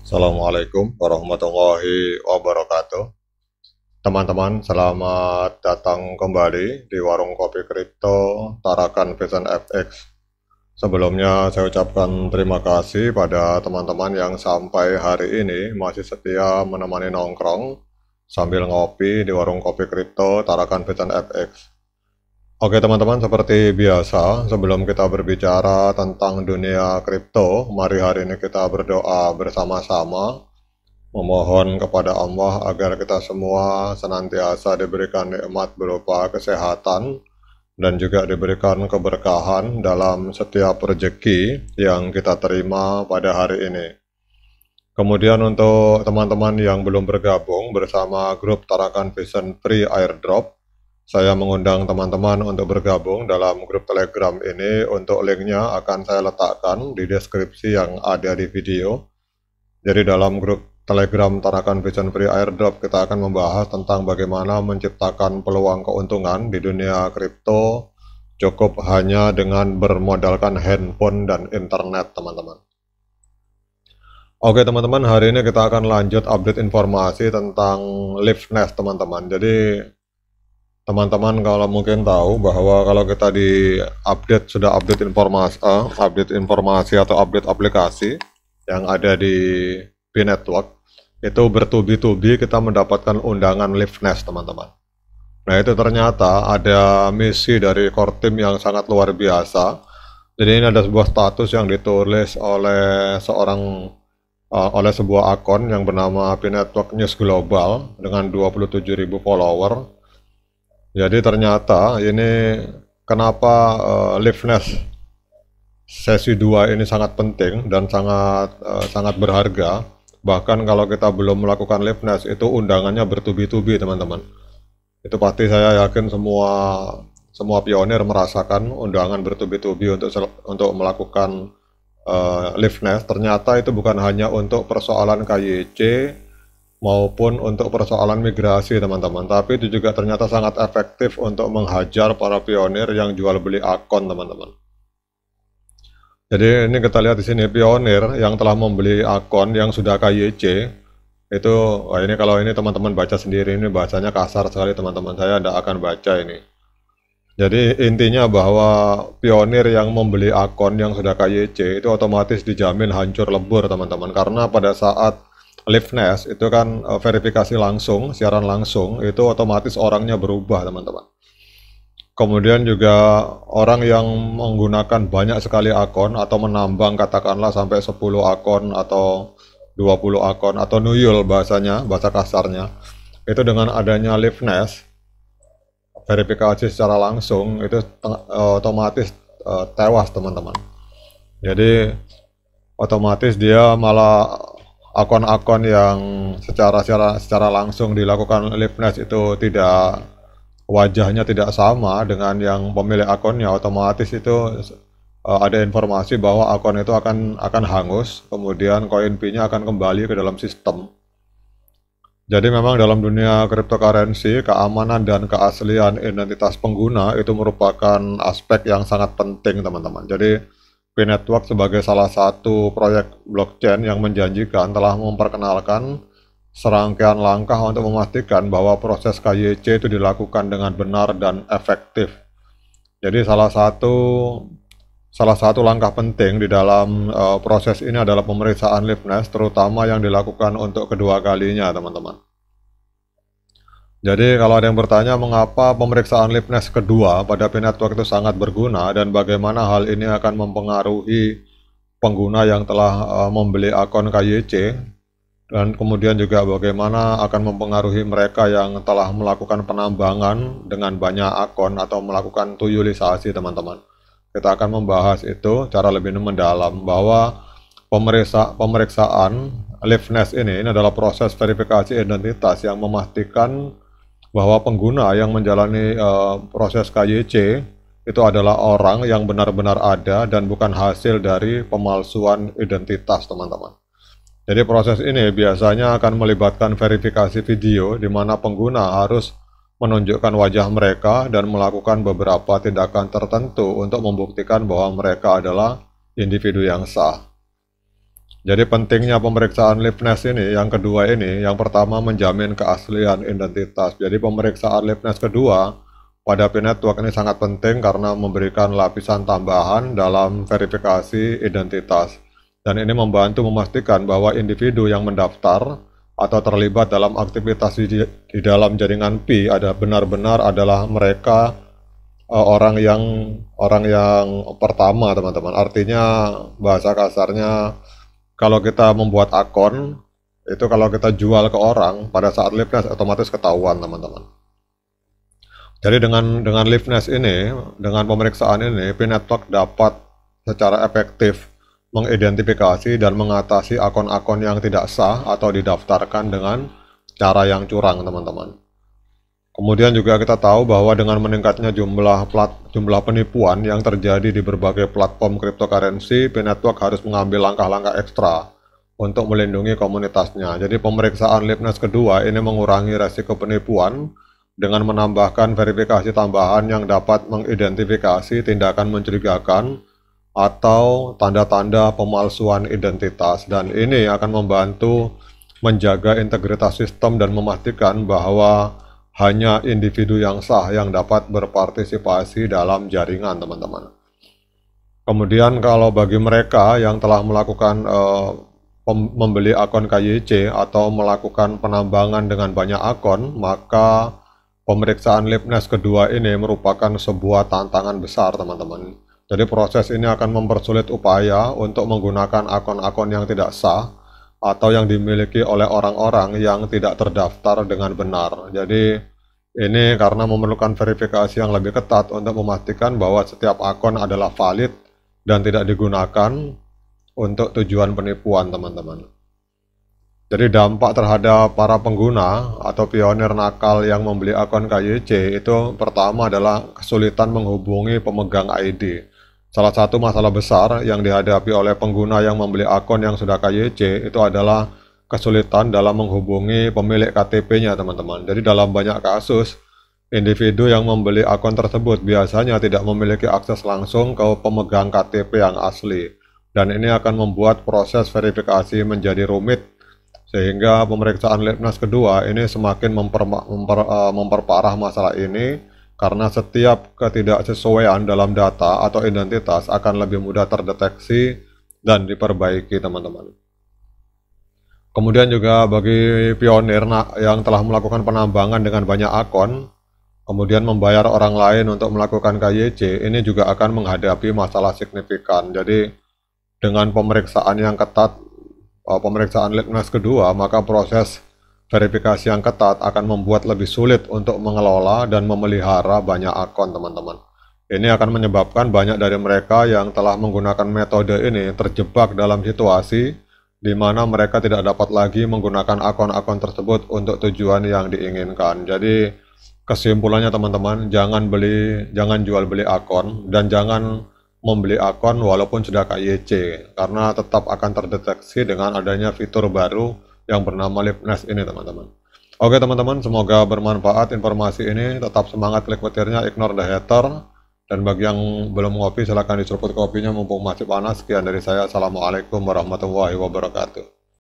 Assalamualaikum warahmatullahi wabarakatuh. Teman-teman, selamat datang kembali di warung kopi kripto Tarakan Vision FX. Sebelumnya saya ucapkan terima kasih pada teman-teman yang sampai hari ini masih setia menemani nongkrong sambil ngopi di warung kopi kripto Tarakan Vision FX. Oke teman-teman, seperti biasa, sebelum kita berbicara tentang dunia kripto, mari hari ini kita berdoa bersama-sama, memohon kepada Allah agar kita semua senantiasa diberikan nikmat berupa kesehatan dan juga diberikan keberkahan dalam setiap rezeki yang kita terima pada hari ini. Kemudian untuk teman-teman yang belum bergabung bersama grup Tarakan Vision Free Airdrop, saya mengundang teman-teman untuk bergabung dalam grup Telegram ini. Untuk linknya akan saya letakkan di deskripsi yang ada di video. Jadi dalam grup Telegram Tarakan Vision Free Airdrop kita akan membahas tentang bagaimana menciptakan peluang keuntungan di dunia kripto cukup hanya dengan bermodalkan handphone dan internet, teman-teman. Oke teman-teman, hari ini kita akan lanjut update informasi tentang Liveness, teman-teman. Jadi teman-teman kalau mungkin tahu bahwa kalau kita sudah update informasi atau update aplikasi yang ada di P-Network, itu bertubi-tubi kita mendapatkan undangan Liveness, teman-teman. Nah itu ternyata ada misi dari core team yang sangat luar biasa. Jadi ini ada sebuah status yang ditulis oleh sebuah akun yang bernama P-Network News Global dengan 27.000 follower. Jadi ternyata ini kenapa Liveness sesi 2 ini sangat penting dan sangat berharga. Bahkan kalau kita belum melakukan Liveness itu undangannya bertubi-tubi, teman-teman. Itu pasti saya yakin semua pionir merasakan undangan bertubi-tubi untuk melakukan Liveness. Ternyata itu bukan hanya untuk persoalan KYC maupun untuk persoalan migrasi, teman-teman, tapi itu juga ternyata sangat efektif untuk menghajar para pionir yang jual beli akun, teman-teman. Jadi ini kita lihat di sini pionir yang telah membeli akun yang sudah KYC itu, ini kalau ini teman-teman baca sendiri, ini bahasanya kasar sekali, teman-teman, saya tidak akan baca ini. Jadi intinya bahwa pionir yang membeli akun yang sudah KYC itu otomatis dijamin hancur lebur, teman-teman, karena pada saat Liveness itu kan verifikasi langsung, siaran langsung, itu otomatis orangnya berubah, teman-teman. Kemudian juga orang yang menggunakan banyak sekali akun atau menambang katakanlah sampai 10 akun atau 20 akun atau nuyul bahasa kasarnya, itu dengan adanya Liveness verifikasi secara langsung itu otomatis tewas, teman-teman. Jadi otomatis dia malah akun-akun yang secara langsung dilakukan Liveness itu wajahnya tidak sama dengan yang pemilik akunnya, otomatis itu ada informasi bahwa akun itu akan hangus, kemudian koin P-nya akan kembali ke dalam sistem. Jadi memang dalam dunia cryptocurrency, keamanan dan keaslian identitas pengguna itu merupakan aspek yang sangat penting, teman-teman. Jadi P-Network sebagai salah satu proyek blockchain yang menjanjikan telah memperkenalkan serangkaian langkah untuk memastikan bahwa proses KYC itu dilakukan dengan benar dan efektif. Jadi salah satu langkah penting di dalam proses ini adalah pemeriksaan Liveness, terutama yang dilakukan untuk kedua kalinya, teman-teman. Jadi kalau ada yang bertanya mengapa pemeriksaan Liveness kedua pada P-Network itu sangat berguna dan bagaimana hal ini akan mempengaruhi pengguna yang telah membeli akun KYC, dan kemudian juga bagaimana akan mempengaruhi mereka yang telah melakukan penambangan dengan banyak akun atau melakukan tuyulisasi, teman-teman. Kita akan membahas itu secara lebih mendalam bahwa pemeriksaan Liveness ini adalah proses verifikasi identitas yang memastikan bahwa pengguna yang menjalani proses KYC itu adalah orang yang benar-benar ada dan bukan hasil dari pemalsuan identitas, teman-teman. Jadi proses ini biasanya akan melibatkan verifikasi video di mana pengguna harus menunjukkan wajah mereka dan melakukan beberapa tindakan tertentu untuk membuktikan bahwa mereka adalah individu yang sah. Jadi pentingnya pemeriksaan liveness ini, yang kedua ini, yang pertama menjamin keaslian identitas. Jadi pemeriksaan liveness kedua pada P-Network ini sangat penting karena memberikan lapisan tambahan dalam verifikasi identitas. Dan ini membantu memastikan bahwa individu yang mendaftar atau terlibat dalam aktivitas di dalam jaringan Pi ada benar-benar adalah mereka orang yang pertama, teman-teman. Artinya bahasa kasarnya, kalau kita membuat akun itu, kalau kita jual ke orang pada saat liveness otomatis ketahuan, teman-teman. Jadi dengan liveness ini, dengan pemeriksaan ini, P-Network dapat secara efektif mengidentifikasi dan mengatasi akun-akun yang tidak sah atau didaftarkan dengan cara yang curang, teman-teman. Kemudian juga kita tahu bahwa dengan meningkatnya jumlah penipuan yang terjadi di berbagai platform cryptocurrency, P-Network harus mengambil langkah-langkah ekstra untuk melindungi komunitasnya. Jadi pemeriksaan liveness kedua ini mengurangi resiko penipuan dengan menambahkan verifikasi tambahan yang dapat mengidentifikasi tindakan mencurigakan atau tanda-tanda pemalsuan identitas, dan ini akan membantu menjaga integritas sistem dan memastikan bahwa hanya individu yang sah yang dapat berpartisipasi dalam jaringan, teman-teman. Kemudian kalau bagi mereka yang telah melakukan membeli akun KYC atau melakukan penambangan dengan banyak akun, maka pemeriksaan liveness kedua ini merupakan sebuah tantangan besar, teman-teman. Jadi proses ini akan mempersulit upaya untuk menggunakan akun-akun yang tidak sah atau yang dimiliki oleh orang-orang yang tidak terdaftar dengan benar. Jadi ini karena memerlukan verifikasi yang lebih ketat untuk memastikan bahwa setiap akun adalah valid dan tidak digunakan untuk tujuan penipuan, teman-teman. Jadi dampak terhadap para pengguna atau pionir nakal yang membeli akun KYC itu pertama adalah kesulitan menghubungi pemegang ID. Salah satu masalah besar yang dihadapi oleh pengguna yang membeli akun yang sudah KYC itu adalah kesulitan dalam menghubungi pemilik KTP-nya, teman-teman. Jadi dalam banyak kasus, individu yang membeli akun tersebut biasanya tidak memiliki akses langsung ke pemegang KTP yang asli. Dan ini akan membuat proses verifikasi menjadi rumit, sehingga pemeriksaan liveness kedua ini semakin memperparah masalah ini, karena setiap ketidaksesuaian dalam data atau identitas akan lebih mudah terdeteksi dan diperbaiki, teman-teman. Kemudian juga bagi pionir yang telah melakukan penambangan dengan banyak akun, kemudian membayar orang lain untuk melakukan KYC, ini juga akan menghadapi masalah signifikan. Jadi dengan pemeriksaan yang ketat, pemeriksaan liveness kedua, maka proses verifikasi yang ketat akan membuat lebih sulit untuk mengelola dan memelihara banyak akun, teman-teman. Ini akan menyebabkan banyak dari mereka yang telah menggunakan metode ini terjebak dalam situasi di mana mereka tidak dapat lagi menggunakan akun-akun tersebut untuk tujuan yang diinginkan. Jadi kesimpulannya, teman-teman, jangan jual beli akun dan jangan membeli akun walaupun sudah KYC, karena tetap akan terdeteksi dengan adanya fitur baru yang bernama liveness ini, teman-teman. Oke, teman-teman, semoga bermanfaat informasi ini. Tetap semangat, klik petirnya, ignore the hater. Dan bagi yang belum ngopi, silahkan diseruput kopinya mumpung masih panas. Sekian dari saya. Assalamualaikum warahmatullahi wabarakatuh.